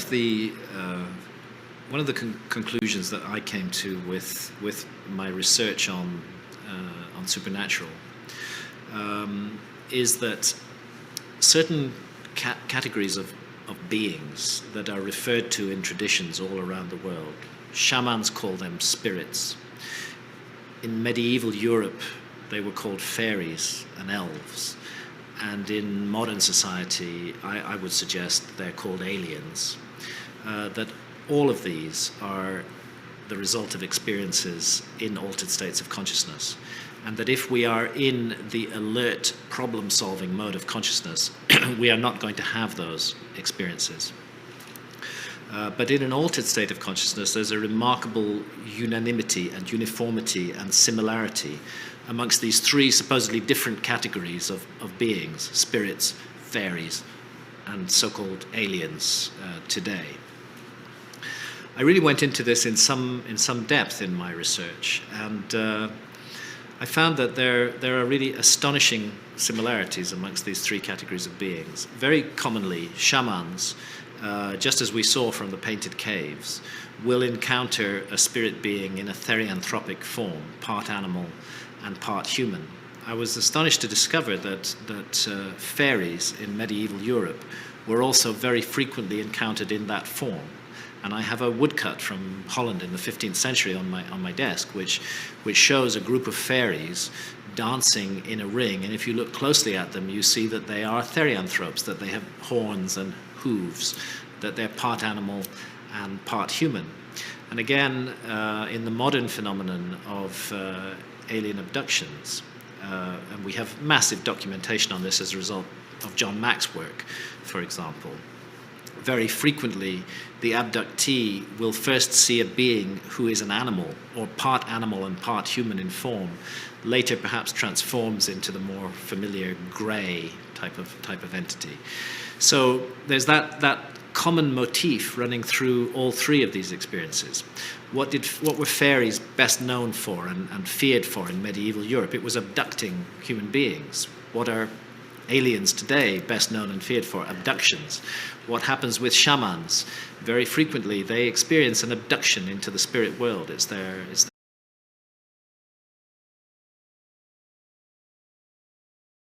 the one of the conclusions that I came to with my research on supernatural is that certain categories of beings that are referred to in traditions all around the world, shamans call them spirits. In medieval Europe, they were called fairies and elves. And in modern society, I would suggest they're called aliens. That all of these are the result of experiences in altered states of consciousness. And that if we are in the alert, problem-solving mode of consciousness, we are not going to have those experiences. But in an altered state of consciousness, there's a remarkable unanimity and uniformity and similarity amongst these three supposedly different categories of beings: spirits, fairies, and so-called aliens today. I really went into this in some depth in my research, and I found that there are really astonishing similarities amongst these three categories of beings. Very commonly, shamans, just as we saw from the painted caves, will encounter a spirit being in a therianthropic form, part animal and part human. I was astonished to discover that fairies in medieval Europe were also very frequently encountered in that form. And I have a woodcut from Holland in the 15th century on my desk, which shows a group of fairies dancing in a ring. And if you look closely at them, you see that they are therianthropes, that they have horns and hooves, that they're part animal and part human. And again, in the modern phenomenon of alien abductions, and we have massive documentation on this as a result of John Mack's work, for example. Very frequently, the abductee will first see a being who is an animal, or part animal and part human in form, later perhaps transforms into the more familiar grey type of entity. So there's that common motif running through all three of these experiences. What were fairies best known for and feared for in medieval Europe? It was abducting human beings. What are aliens today best known and feared for? Abductions. What happens with shamans? Very frequently they experience an abduction into the spirit world. It's their